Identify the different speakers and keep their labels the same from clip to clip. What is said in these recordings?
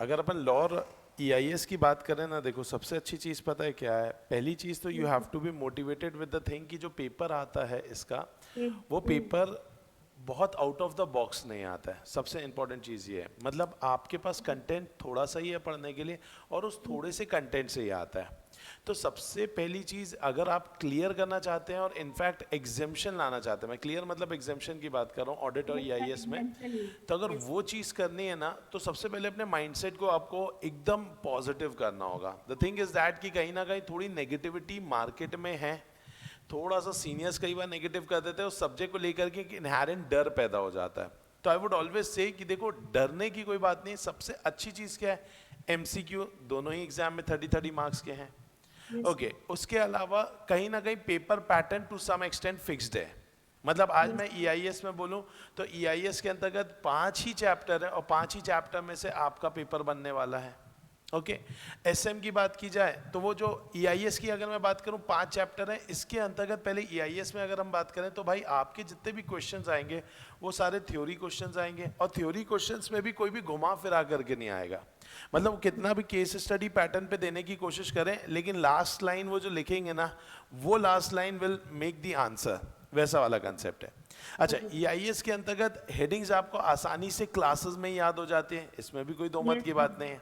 Speaker 1: अगर अपन लॉ और ईआईएस की बात करें ना, देखो सबसे अच्छी चीज़ पता है क्या है? पहली चीज़ तो you have to be motivated with the thing कि जो पेपर आता है इसका, वो पेपर बहुत आउट ऑफ द बॉक्स नहीं आता है। सबसे इंपॉर्टेंट चीज़ ये है, मतलब आपके पास कंटेंट थोड़ा सा ही है पढ़ने के लिए और उस थोड़े से कंटेंट से ही आता है। तो सबसे पहली चीज़, अगर आप क्लियर करना चाहते हैं और इनफैक्ट एग्जेम्पशन लाना चाहते हैं, मैं क्लियर मतलब एग्जेम्पशन की बात कर रहा हूँ ऑडिट और ईआईएस में, तो अगर वो चीज़ करनी है ना, तो सबसे पहले अपने माइंडसेट को आपको एकदम पॉजिटिव करना होगा। द थिंग इज दैट कि कहीं ना कहीं थोड़ी नेगेटिविटी मार्केट में है, थोड़ा सा सीनियर्स कई बार नेगेटिव कर देते हैं उस सब्जेक्ट को लेकर के, इनहेरेंट डर पैदा हो जाता है। तो आई वुड ऑलवेज से कि देखो, डरने की कोई बात नहीं। सबसे अच्छी चीज़ क्या है? एमसीक्यू दोनों ही एग्जाम में 30-30 मार्क्स के हैं। ओके, उसके अलावा कहीं ना कहीं paper pattern to some extent fixed है। मतलब आज मैं ईआईएस में बोलूं तो ईआईएस के अंतर्गत 5 ही चैप्टर है और 5 ही चैप्टर में से आपका पेपर बनने वाला है। ओके, एसएम की बात की जाए तो वो जो ईआईएस की अगर मैं बात करूं 5 चैप्टर है, इसके अंतर्गत पहले ईआईएस में अगर हम बात करें तो भाई आपके जितने भी क्वेश्चंस आएंगे वो सारे थ्योरी क्वेश्चंस आएंगे, और थ्योरी क्वेश्चंस में भी कोई भी घुमा फिरा करके नहीं आएगा। मतलब कितना भी केस स्टडी पैटर्न पे देने की कोशिश करें, लेकिन लास्ट लाइन वो जो लिखेंगे ना, वो last line will make the answer, वैसा वाला कंसेप्ट है। अच्छा, ईआईएस के अंतर्गत हेडिंग्स आपको आसानी से क्लासेस में याद हो जाते हैं, इसमें भी कोई दो मत की बात नहीं है।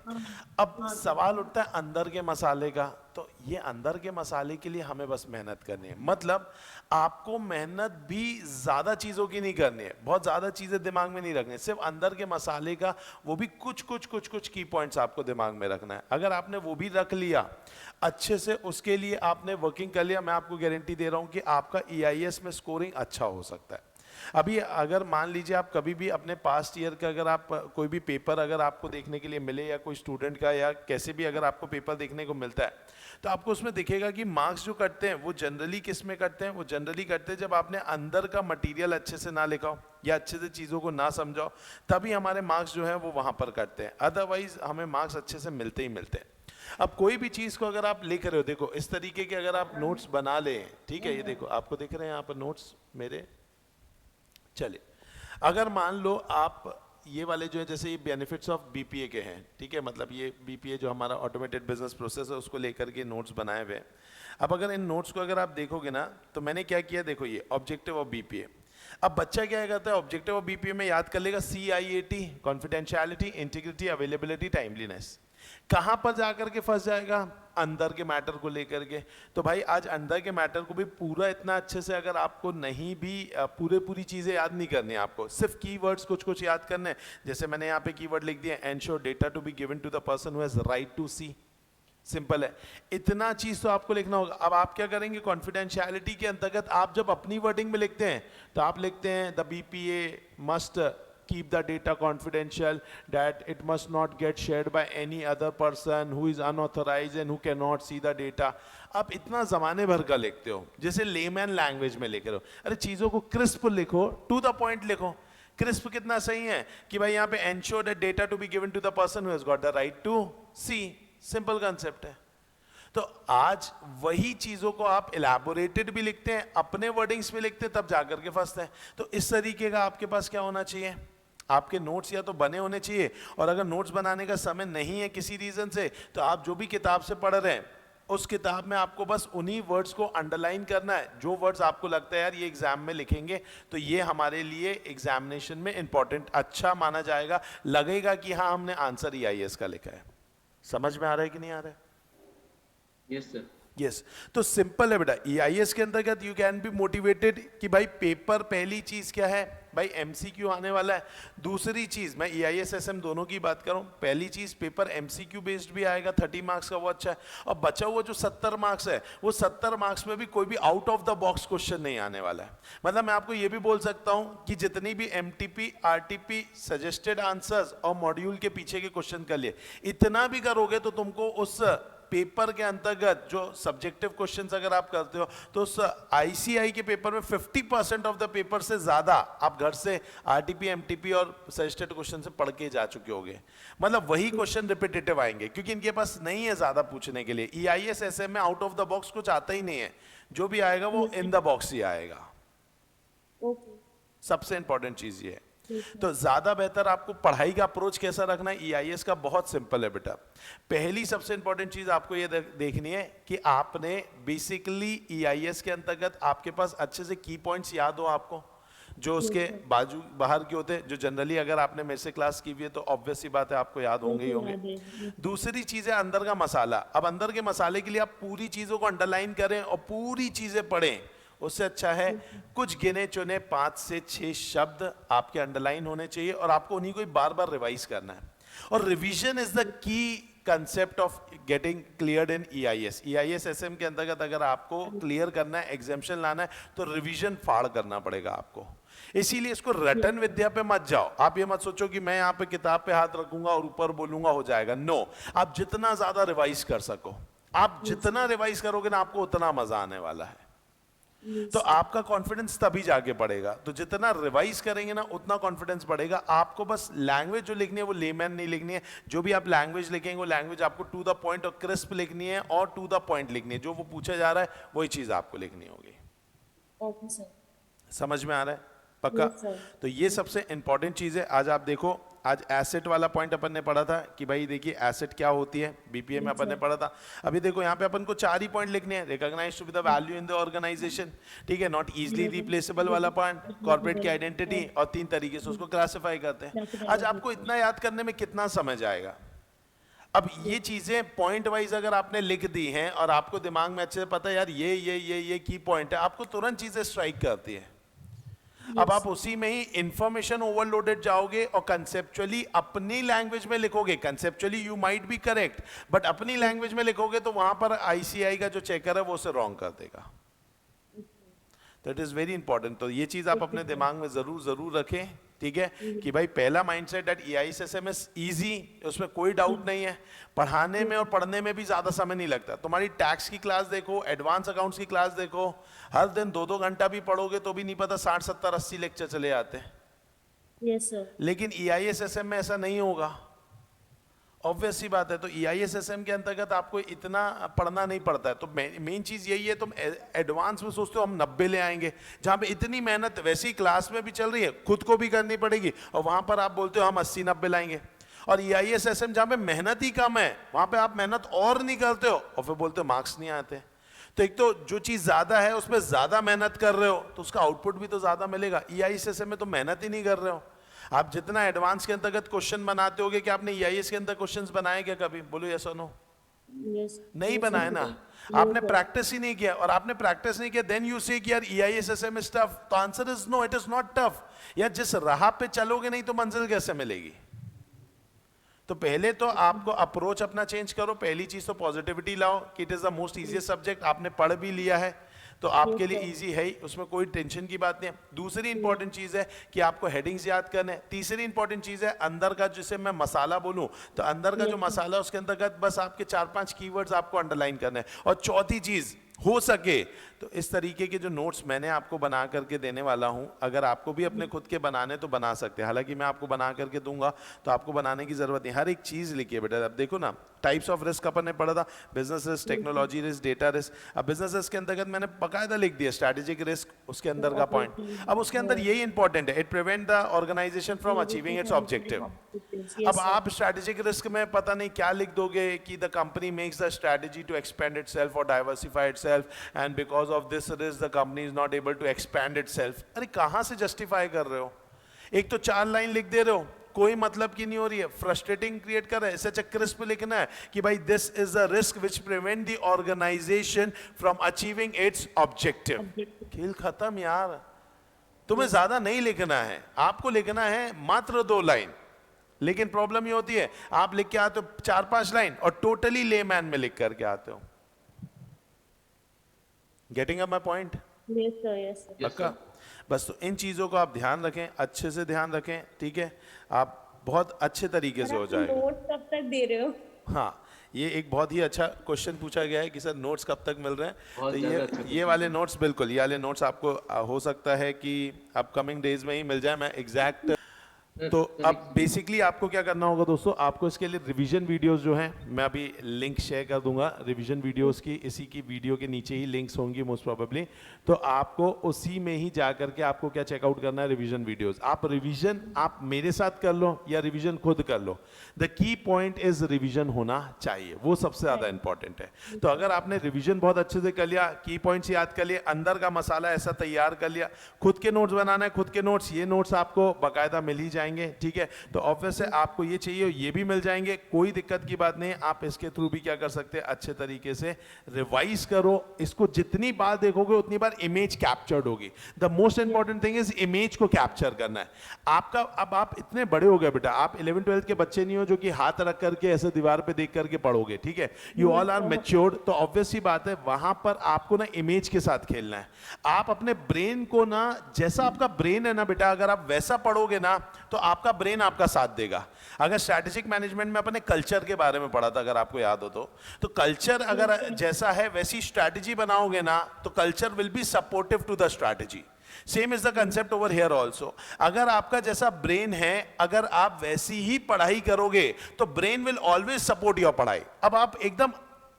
Speaker 1: अब सवाल उठता है अंदर के मसाले का, तो ये अंदर के मसाले के लिए हमें बस मेहनत करनी है। मतलब आपको मेहनत भी ज्यादा चीजों की नहीं करनी है, बहुत ज्यादा चीजें दिमाग में नहीं रखनी है, सिर्फ अंदर के मसाले का, वो भी कुछ कुछ कुछ कुछ की पॉइंट्स आपको दिमाग में रखना है। अगर आपने वो भी रख लिया अच्छे से, उसके लिए आपने वर्किंग कर लिया, मैं आपको गारंटी दे रहा हूं कि आपका ईआईएस में स्कोरिंग अच्छा हो सकता है। अभी अगर मान लीजिए आप कभी भी अपने पास्ट ईयर का अगर आप कोई भी पेपर अगर आपको देखने के लिए मिले, या कोई स्टूडेंट का या कैसे भी अगर आपको पेपर देखने को मिलता है, तो आपको उसमें दिखेगा कि मार्क्स जो कटते हैं वो जनरली किस में कटते हैं? वो जनरली कटते हैं जब आपने अंदर का मटेरियल अच्छे से ना लिखा हो या अच्छे से चीज़ों को ना समझाओ, तभी हमारे मार्क्स जो है वो वहाँ पर कटते हैं। अदरवाइज हमें मार्क्स अच्छे से मिलते ही मिलते हैं। अब कोई भी चीज़ को अगर आप लिख रहे हो, देखो इस तरीके के अगर आप नोट्स बना ले, ठीक है, ये देखो आपको दिख रहे हैं यहाँ पर नोट्स मेरे। चलिए, अगर मान लो आप ये वाले जो है, जैसे ये बेनिफिट्स ऑफ बीपीए के हैं, ठीक है, मतलब ये बीपीए जो हमारा ऑटोमेटेड बिजनेस प्रोसेस है उसको लेकर के नोट्स बनाए हुए हैं। अब अगर इन नोट्स को अगर आप देखोगे ना, तो मैंने क्या किया, देखो ये ऑब्जेक्टिव ऑफ बीपीए। अब बच्चा क्या करता है, ऑब्जेक्टिव ऑफ बीपीए में याद कर लेगा CIAT, confidentiality, integrity, availability, timeliness. कहां पर जाकर के फंस जाएगा? अंदर के मैटर को लेकर के। तो भाई आज अंदर के मैटर को भी पूरा इतना अच्छे से अगर आपको नहीं भी पूरी चीजें याद नहीं करनी है, आपको सिर्फ कीवर्ड्स कुछ कुछ याद करने हैं। जैसे मैंने यहाँ पे कीवर्ड लिख दिया, ensure data to be given to the person who has right to see. Simple है, इतना चीज तो आपको लिखना होगा। अब आप क्या करेंगे, कॉन्फिडेंशियलिटी के अंतर्गत आप जब अपनी वर्डिंग में लिखते हैं तो आप लिखते हैं the BPA must keep the data confidential, that it must not get shared by any other person who is unauthorized and who cannot see the data। आप इतना जमाने भर का लिखते हो, जैसे लेमैन लैंग्वेज में लिख रहे हो। अरे चीजों को क्रिस्प लिखो, टू द पॉइंट लिखो। क्रिस्प कितना सही है कि भाई यहाँ पे ensure that data to be given to the person who has got the right to see. Simple concept है। तो आज वही चीजों को आप इलैबोरेटेड भी लिखते हैं, अपने वर्डिंग्स में लिखते हैं, तब जाकर के फंसते हैं। तो इस तरीके का आपके पास क्या होना चाहिए, आपके नोट्स या तो बने होने चाहिए, और अगर नोट्स बनाने का समय नहीं है किसी रीजन से, तो आप जो भी किताब से पढ़ रहे हैं उस किताब में आपको बस उन्हीं वर्ड्स को अंडरलाइन करना है, जो वर्ड्स आपको लगता है यार ये एग्जाम में लिखेंगे तो ये हमारे लिए एग्जामिनेशन में इंपॉर्टेंट अच्छा माना जाएगा, लगेगा कि हाँ हमने आंसर EIS का लिखा है। समझ में आ रहा है कि नहीं आ रहा है?
Speaker 2: Yes sir.
Speaker 1: यस, तो सिंपल है बेटा। EIS के अंतर्गत यू कैन बी मोटिवेटेड कि भाई पेपर, पहली चीज क्या है भाई, MCQ आने वाला है। दूसरी चीज, मैं EIS SM दोनों की बात कर रहा हूं, पहली चीज पेपर MCQ बेस्ड भी आएगा 30 मार्क्स का, वो अच्छा है। और बचा हुआ जो 70 मार्क्स है, वो 70 मार्क्स में भी कोई भी out of the box question नहीं आने वाला है। मतलब मैं आपको ये भी बोल सकता हूं कि जितनी भी MTP RTP सजेस्टेड आंसर्स और मॉड्यूल के पीछे के क्वेश्चन कर लिए, इतना भी करोगे तो तुमको उस पेपर के अंतर्गत जो सब्जेक्टिव क्वेश्चंस अगर आप करते हो, तो उस ICI के पेपर में 50% ऑफ द पेपर से ज्यादा आप घर से RTP MTP और सजेस्टेड क्वेश्चन से पढ़ के जा चुके होगे। मतलब वही क्वेश्चन रिपीटेटिव आएंगे, क्योंकि इनके पास नहीं है ज्यादा पूछने के लिए। EIS SM में आउट ऑफ द बॉक्स कुछ आता ही नहीं है, जो भी आएगा वो इन द बॉक्स ही आएगा। सबसे इंपॉर्टेंट चीज ये है। तो ज्यादा बेहतर आपको पढ़ाई का अप्रोच कैसा रखना है, ईआईएस का बहुत सिंपल है बेटा। पहली सबसे इंपॉर्टेंट चीज आपको ये देखनी है कि आपने बेसिकली ईआईएस के अंतर्गत आपके पास अच्छे से की पॉइंट्स याद हो आपको, जो उसके बाजू बाहर के होते हैं, जो जनरली अगर आपने मेरे से क्लास की हुई है तो ऑब्वियस सी बात है आपको याद होंगे ही होंगे। दूसरी चीज है अंदर का मसाला। अब अंदर के मसाले के लिए आप पूरी चीजों को अंडरलाइन करें और पूरी चीजें पढ़ें, उससे अच्छा है कुछ गिने चुने 5 से 6 शब्द आपके अंडरलाइन होने चाहिए और आपको उन्हीं को बार बार रिवाइज करना है। और revision is the key concept of getting cleared in EIS. EIS SM के अंतर्गत अगर आपको क्लियर करना है, एग्जामिशन लाना है, तो रिवीजन फाड़ करना पड़ेगा आपको। इसीलिए इसको रटन विद्या पे मत जाओ। आप ये मत सोचो कि मैं यहाँ पे किताब पे हाथ रखूंगा और ऊपर बोलूंगा हो जाएगा। नो, आप जितना ज्यादा रिवाइज कर सको, आप जितना रिवाइज करोगे ना आपको उतना मजा आने वाला है। तो आपका कॉन्फिडेंस तभी जाके बढ़ेगा। तो जितना रिवाइज करेंगे ना उतना कॉन्फिडेंस बढ़ेगा। आपको बस लैंग्वेज जो लिखनी है वो लेमैन नहीं लिखनी है। जो भी आप लैंग्वेज लिखेंगे वो लैंग्वेज आपको टू द पॉइंट और क्रिस्प लिखनी है और टू द पॉइंट लिखनी है। जो वो पूछा जा रहा है वही चीज आपको लिखनी होगी।
Speaker 3: Okay sir.
Speaker 1: समझ में आ रहा है पक्का? तो ये सबसे इंपॉर्टेंट चीज है। आज आप देखो, आज एसेट वाला पॉइंट अपन ने पढ़ा था कि भाई देखिए एसेट क्या होती है, बीपीए में अपन ने पढ़ा था। अभी देखो यहाँ पे अपन को 4 ही पॉइंट लिखने हैं। Recognise to be the value in the organisation, ठीक है, नॉट इजीली रिप्लेसेबल वाला पॉइंट, कॉर्पोरेट की आइडेंटिटी, और 3 तरीके से उसको क्लासिफाई करते हैं। आज आपको इतना याद करने में कितना समय जाएगा? अब ये चीजें पॉइंट वाइज अगर आपने लिख दी हैं और आपको दिमाग में अच्छे से पता है यार ये की पॉइंट है, आपको तुरंत चीजें स्ट्राइक करती है। अब आप उसी में ही इंफॉर्मेशन ओवरलोडेड जाओगे और कंसेप्चुअली अपनी लैंग्वेज में लिखोगे। Conceptually you might be correct, but अपनी लैंग्वेज में लिखोगे तो वहां पर आईसीआई का जो चेकर है वो उसे रॉन्ग कर देगा। That is very important. तो ये चीज आप अपने दिमाग में जरूर रखें, ठीक है, कि भाई पहला माइंडसेट दैट ईआईएसएसएम इज इजी, उसमें कोई डाउट नहीं है। पढ़ाने में और पढ़ने में भी ज्यादा समय नहीं लगता। तुम्हारी टैक्स की क्लास देखो, एडवांस अकाउंट्स की क्लास देखो, हर दिन 2-2 घंटा भी पढ़ोगे तो भी नहीं पता 60, 70, 80 लेक्चर चले आते हैं।
Speaker 3: Yes sir.
Speaker 1: लेकिन ईआईएसएसएम में ऐसा नहीं होगा, ऑब्वियस सी बात है। तो ईआईएसएसएम के अंतर्गत आपको इतना पढ़ना नहीं पड़ता है। तो मेन चीज यही है, तुम एडवांस में सोचते हो हम 90 ले आएंगे, जहां पे इतनी मेहनत वैसी क्लास में भी चल रही है, खुद को भी करनी पड़ेगी, और वहां पर आप बोलते हो हम 80-90 लाएंगे। और ईआईएसएसएम जहां पे मेहनत ही कम है वहां पे आप मेहनत और नहीं करते हो और फिर बोलते हो मार्क्स नहीं आते। तो एक तो जो चीज ज्यादा है उसमें ज्यादा मेहनत कर रहे हो तो उसका आउटपुट भी तो ज्यादा मिलेगा। ईआईएसएसएम में तो मेहनत ही नहीं कर रहे हो। आप जितना एडवांस के अंतर्गत क्वेश्चन बनाते होगे, कि आपने ईआईएस के अंदर क्वेश्चंस बनाए क्या कभी? बोलो यस और नो। नहीं बनाए ना, आपने प्रैक्टिस ही नहीं किया। और आपने प्रैक्टिस नहीं किया देन यू से कि यार ईआईएसएसएम इज टफ। तो answer is no, it is not tough. यार जिस राह पे चलोगे नहीं तो मंजिल कैसे मिलेगी? तो पहले तो आपको अप्रोच अपना चेंज करो। पहली चीज तो पॉजिटिविटी लाओ कि it is the most easiest subject. आपने पढ़ भी लिया है तो आपके लिए इजी है ही, उसमें कोई टेंशन की बात नहीं है। दूसरी इंपॉर्टेंट चीज है कि आपको हेडिंग्स याद करने हैं। तीसरी इंपॉर्टेंट चीज है अंदर का, जिसे मैं मसाला बोलूं, तो अंदर का जो मसाला है उसके अंतर्गत बस आपके 4-5 कीवर्ड्स आपको अंडरलाइन करने हैं। और चौथी चीज, हो सके तो इस तरीके के जो नोट्स मैंने आपको बना करके देने वाला हूं, अगर आपको भी अपने खुद के बनाने तो बना सकते हैं। हालांकि मैं आपको बना करके दूंगा तो आपको बनाने की जरूरत नहीं। हर एक चीज लिखिए बेटा। अब देखो ना, टाइप्स ऑफ रिस्क अपन ने पढ़ा था, business risk, technology risk, data risk. अब बिजनेस रिस्क के अंतर्गत मैंने बकायदा लिख दिया स्ट्रेटेजिक रिस्क, उसके अंदर का पॉइंट। अब उसके अंदर यही इंपॉर्टेंट है, it prevent the organisation from achieving its objective. अब आप स्ट्रेटेजिक रिस्क में पता नहीं क्या लिख दोगे कि the company makes the strategy to expand itself और diversify itself, and because of this risk the company is not able to expand itself. अरे कहां से जस्टिफाई कर रहे हो? एक तो 4 लाइन लिख दे रहे हो, कोई मतलब की नहीं हो रही है, फ्रस्ट्रेटिंग क्रिएट कर रहा है। ऐसे क्रिस्प लिखना है कि भाई this is a risk which prevent the organisation from achieving its objective. खेल खत्म यार। तुम्हें ज्यादा नहीं लिखना है, आपको लिखना है मात्र 2 लाइन। लेकिन प्रॉब्लम ये होती है आप लिख के आते हो 4-5 लाइन और टोटली लेमैन में लिख करके आते हो। Getting up my point?
Speaker 3: Yes sir, yes sir.
Speaker 1: पक्का? बस तो इन चीजों को आप ध्यान रखें, अच्छे से ध्यान रखें, ठीक है? आप बहुत अच्छे तरीके से हो जाएगा।
Speaker 3: नोट्स कब तक दे रहे हो?
Speaker 1: हाँ, ये एक बहुत ही अच्छा क्वेश्चन पूछा गया है कि सर नोट्स कब तक मिल रहे हैं।
Speaker 2: बहुत
Speaker 1: तो
Speaker 2: ज़्यादा अच्छा
Speaker 1: ये वाले नोट्स, बिल्कुल ये वाले नोट्स आपको हो सकता है कि अपकमिंग डेज में ही मिल जाए। मैं एग्जैक्ट तो अब बेसिकली आपको क्या करना होगा दोस्तों, आपको इसके लिए रिवीजन वीडियोस जो हैं, मैं अभी लिंक शेयर कर दूंगा रिवीजन वीडियोस की, इसी की वीडियो के नीचे ही लिंक्स होंगी मोस्ट प्रोबेबली। तो आपको उसी में ही जा करके आपको क्या चेकआउट करना है, रिवीजन वीडियोस। आप रिवीजन आप मेरे साथ कर लो या रिवीजन खुद कर लो, the key point is revision होना चाहिए, वो सबसे ज्यादा इंपॉर्टेंट है। तो अगर आपने रिवीजन बहुत अच्छे से कर लिया, की पॉइंट्स याद कर लिए, अंदर का मसाला ऐसा तैयार कर लिया, खुद के नोट्स बनाना है, खुद के नोट्स, ये नोट्स आपको बाकायदा मिल ही जाएंगे, ठीक है। तो ऑब्वियस है आपको ये चाहिए, ये भी मिल जाएंगे, कोई दिक्कत की बात नहीं। आप इसके थ्रू भी क्या कर सकते हैं, अच्छे तरीके से रिवाइज करो इसको, जितनी बार देखोगे उतनी बार इमेज कैप्चर्ड होगी। The most important thing is image को कैप्चर करना है आपका। अब आप इतने बड़े हो गए बेटा, आप 11 12 के बच्चे नहीं हो जो कि हाथ रख करके ऐसे दीवार पे देख करके पढ़ोगे, ठीक है। यू ऑल आर मैच्योर्ड, तो ऑब्वियस ही बात है वहां पर आपको ना इमेज के साथ खेलना है। आप अपने ब्रेन को ना, जैसा आपका ब्रेन है ना बेटा, अगर आप वैसा पढ़ोगे ना तो आपका ब्रेन आपका साथ देगा। अगर स्ट्रैटेजिक मैनेजमेंट में अपने कल्चर के बारे में पढ़ा था, अगर आपको याद हो तो कल्चर अगर जैसा है वैसी स्ट्रैटेजी बनाओगे ना तो culture will be supportive to the strategy. Same is the concept over here also. अगर आपका जैसा ब्रेन है, अगर आप वैसी ही पढ़ाई करोगे तो brain will always support your पढ़ाई। अब आप एकदम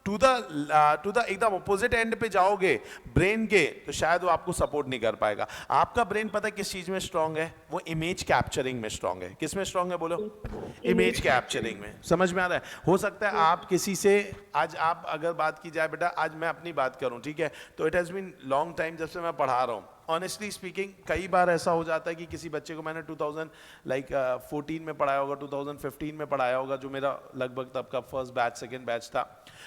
Speaker 1: टू द एकदम अपोजिट एंड पे जाओगे ब्रेन के, तो शायद वो आपको सपोर्ट नहीं कर पाएगा। आपका ब्रेन पता है किस चीज में स्ट्रांग है, वो इमेज कैप्चरिंग में स्ट्रांग है। किस में स्ट्रांग है बोलो, इमेज कैप्चरिंग में। समझ में आ रहा है। हो सकता है आप किसी से, आज आप अगर बात की जाए बेटा, आज मैं अपनी बात करूं, ठीक है, तो it has been long time जब से मैं पढ़ा रहा हूं। ऑनेस्टली स्पीकिंग कई बार ऐसा हो जाता है कि किसी बच्चे को मैंने 2014 में पढ़ाया होगा, 2015 में पढ़ाया होगा, जो मेरा लगभग तब का फर्स्ट बैच सेकंड बैच था।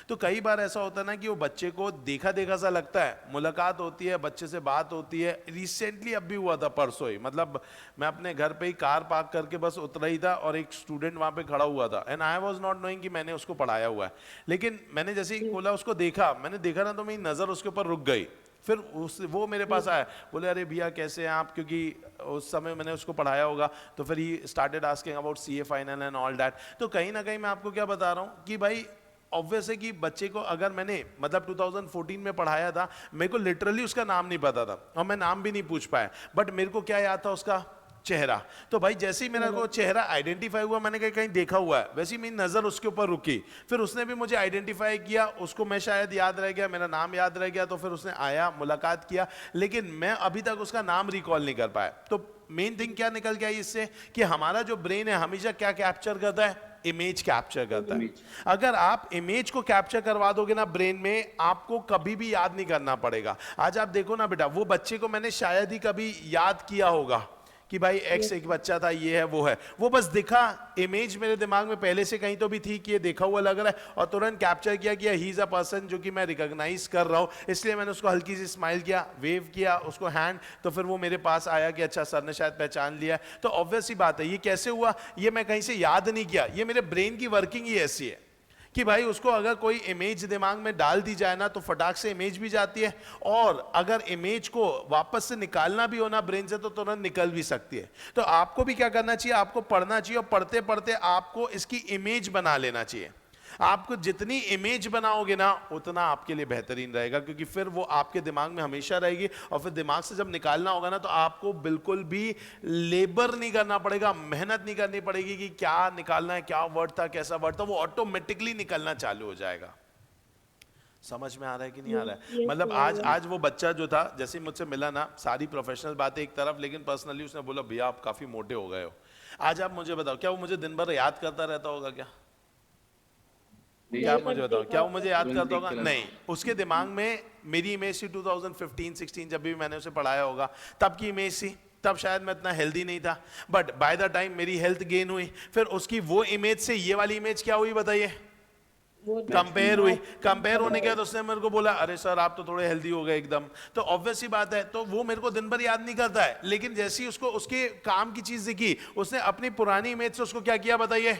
Speaker 1: तो कई बार ऐसा होता है ना कि वो बच्चे को देखा देखा सा लगता है, मुलाकात होती है, बच्चे से बात होती है। रिसेंटली अब भी हुआ था, परसों ही, मतलब मैं अपने घर पे ही कार पार्क करके बस उतरा ही था और एक स्टूडेंट वहां पे खड़ा हुआ था, and I was not knowing कि मैंने उसको पढ़ाया हुआ है। लेकिन मैंने जैसे ही बोला उसको देखा, मैंने देखा ना तो मेरी नजर उसके ऊपर रुक गई। फिर वो मेरे पास आया, बोले अरे भैया कैसे हैं आप, क्योंकि उस समय मैंने उसको पढ़ाया होगा। तो फिर he started asking about CA final and all that. तो कहीं ना कहीं मैं आपको क्या बता रहा हूँ कि भाई ऑब्वियस है कि बच्चे को अगर मैंने मतलब 2014 में पढ़ाया था, मेरे को लिटरली उसका नाम नहीं पता था और मैं नाम भी नहीं पूछ पाया, बट मेरे को क्या याद था, उसका चेहरा। तो भाई जैसे ही मेरा को चेहरा आइडेंटिफाई हुआ, मैंने कहीं देखा हुआ है, वैसे ही मेरी नजर उसके ऊपर रुकी। फिर उसने भी मुझे आइडेंटिफाई किया, उसको मैं शायद याद रह गया, मेरा नाम याद रह गया, तो फिर उसने आया, मुलाकात किया, लेकिन मैं अभी तक उसका नाम रिकॉल नहीं कर पाया। तो मेन थिंग क्या निकल गया इससे कि हमारा जो ब्रेन है हमेशा क्या कैप्चर करता है, इमेज कैप्चर करता है। अगर आप इमेज को कैप्चर करवा दोगे ना ब्रेन में, आपको कभी भी याद नहीं करना पड़ेगा। आज आप देखो ना बेटा, वो बच्चे को मैंने शायद ही कभी याद किया होगा कि भाई एक्स एक बच्चा था, ये है वो है, वो बस दिखा, इमेज मेरे दिमाग में पहले से कहीं तो भी थी कि ये देखा हुआ लग रहा है, और तुरंत कैप्चर किया कि ही इज अ पर्सन जो कि मैं रिकॉग्नाइज कर रहा हूं, इसलिए मैंने उसको हल्की सी स्माइल किया, वेव किया उसको हैंड, तो फिर वो मेरे पास आया कि अच्छा सर ने शायद पहचान लिया। तो ऑब्वियस ही बात है, ये कैसे हुआ, ये मैं कहीं से याद नहीं किया, ये मेरे ब्रेन की वर्किंग ही ऐसी है कि भाई उसको अगर कोई इमेज दिमाग में डाल दी जाए ना तो फटाक से इमेज भी जाती है, और अगर इमेज को वापस से निकालना भी हो ना ब्रेन से तो तुरंत निकल भी सकती है। तो आपको भी क्या करना चाहिए, आपको पढ़ना चाहिए, और पढ़ते पढ़ते आपको इसकी इमेज बना लेना चाहिए। आपको जितनी इमेज बनाओगे ना उतना आपके लिए बेहतरीन रहेगा, क्योंकि फिर वो आपके दिमाग में हमेशा रहेगी, और फिर दिमाग से जब निकालना होगा ना तो आपको बिल्कुल भी लेबर नहीं करना पड़ेगा, मेहनत नहीं करनी पड़ेगी कि क्या निकालना है, क्या वर्ड था, कैसा वर्ड था, वो ऑटोमेटिकली निकलना चालू हो जाएगा। समझ में आ रहा है कि नहीं आ रहा है? मतलब आज वो बच्चा जो था, जैसे मुझसे मिला ना, सारी प्रोफेशनल बातें एक तरफ, लेकिन पर्सनली उसने बोला भैया आप काफी मोटे हो गए हो। आज आप मुझे बताओ, क्या वो मुझे दिन भर याद करता रहता होगा क्या? क्या मुझे बताओ, क्या वो मुझे याद करता होगा? नहीं। उसके दिमाग में मेरी इमेज थी 2015-16, जब भी मैंने उसे पढ़ाया होगा तब की इमेज थी, तब शायद मैं इतना हेल्दी नहीं था, बट बाय द टाइम मेरी हेल्थ गेन हुई, फिर उसकी वो इमेज से ये वाली इमेज क्या हुई बताइए, कंपेयर हुई। कंपेयर होने के बाद उसने मेरे को बोला अरे सर आप तो थोड़े हेल्दी हो गए एकदम। तो ऑब्वियस ही बात है, तो वो मेरे को दिन भर याद नहीं करता है, लेकिन जैसे ही उसको उसके काम की चीज दिखी, उसने अपनी पुरानी इमेज से उसको क्या किया बताइए,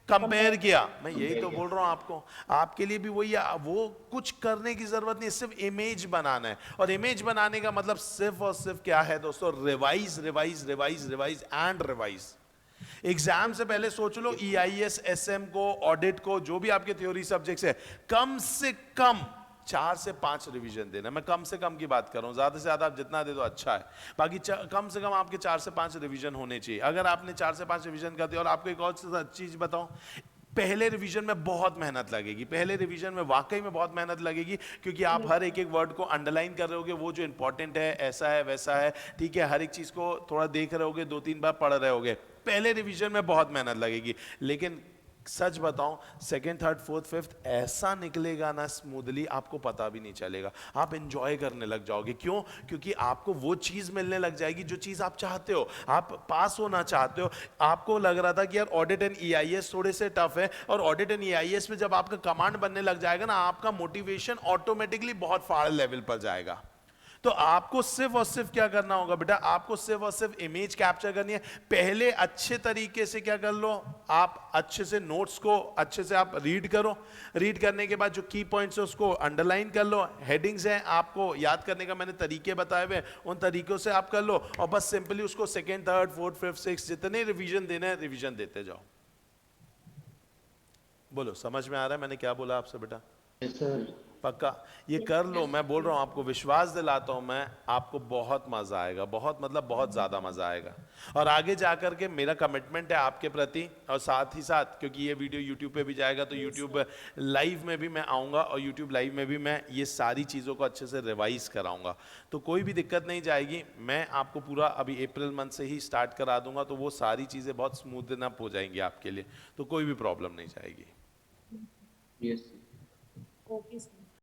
Speaker 1: कंपेयर किया। मैं यही तो बोल रहा हूं आपको, आपके लिए भी वही, वो कुछ करने की जरूरत नहीं, सिर्फ इमेज बनाना है। और इमेज बनाने का मतलब सिर्फ और सिर्फ क्या है दोस्तों, revise revise revise revise and revise. Exam से पहले सोच लो, EIS SM को, ऑडिट को, जो भी आपके थ्योरी सब्जेक्ट्स है, कम से कम 4 से 5 रिवीजन देना। मैं कम से कम की बात कर रहा हूँ, ज़्यादा से ज़्यादा आप जितना दे दो अच्छा है, बाकी कम से कम आपके 4 से 5 रिवीजन होने चाहिए। अगर आपने 4 से 5 रिवीजन कर दिया, और आपको एक और चीज़ बताऊँ, पहले रिवीजन में बहुत मेहनत लगेगी, पहले रिवीजन में वाकई में बहुत मेहनत लगेगी, क्योंकि आप हर एक एक वर्ड को अंडरलाइन कर रहे होगे, वो जो इंपॉर्टेंट है ऐसा है वैसा है, ठीक है, हर एक चीज़ को थोड़ा देख रहे होगे, 2-3 बार पढ़ रहे होगे। पहले रिवीजन में बहुत मेहनत लगेगी, लेकिन सच बताऊं, सेकंड, थर्ड, फोर्थ, फिफ्थ ऐसा निकलेगा ना स्मूथली, आपको पता भी नहीं चलेगा, आप एंजॉय करने लग जाओगे। क्यों? क्योंकि आपको वो चीज मिलने लग जाएगी जो चीज आप चाहते हो, आप पास होना चाहते हो। आपको लग रहा था कि यार ऑडिट एंड ईआईएस थोड़े से टफ है, और ऑडिट एंड ईआईएस में जब आपका कमांड बनने लग जाएगा ना, आपका मोटिवेशन ऑटोमेटिकली बहुत फाड़ लेवल पर जाएगा। तो आपको सिर्फ और सिर्फ क्या करना होगा बेटा, आपको सिर्फ और सिर्फ इमेज कैप्चर करनी है। पहले अच्छे तरीके से क्या कर लो, आप अच्छे से नोट्स को अच्छे से आप रीड करो, रीड करने के बाद जो की पॉइंट्स है उसको अंडरलाइन कर लो, हेडिंग्स हैं आपको याद करने का मैंने तरीके बताए हुए, उन तरीकों से आप कर लो, और बस सिंपली उसको second, third, fourth, fifth, six जितने रिवीजन देना है रिवीजन देते जाओ। बोलो, समझ में आ रहा है मैंने क्या बोला आपसे बेटा?
Speaker 2: Yes sir.
Speaker 1: पक्का ये कर लो, मैं बोल रहा हूं आपको, विश्वास दिलाता हूं मैं, आपको बहुत मजा आएगा, बहुत मतलब बहुत ज्यादा मजा आएगा। और आगे जाकर के मेरा कमिटमेंट है आपके प्रति, और साथ ही साथ क्योंकि ये वीडियो यूट्यूब पे भी जाएगा, तो यूट्यूब लाइव में भी मैं आऊंगा, और यूट्यूब लाइव में भी मैं ये सारी चीज़ों को अच्छे से रिवाइज कराऊंगा, तो कोई भी दिक्कत नहीं जाएगी। मैं आपको पूरा अभी अप्रैल मंथ से ही स्टार्ट करा दूंगा, तो वो सारी चीज़ें बहुत स्मूथन अप हो जाएंगी आपके लिए, तो कोई भी प्रॉब्लम नहीं जाएगी।
Speaker 2: Yes sir.
Speaker 3: Okay sir.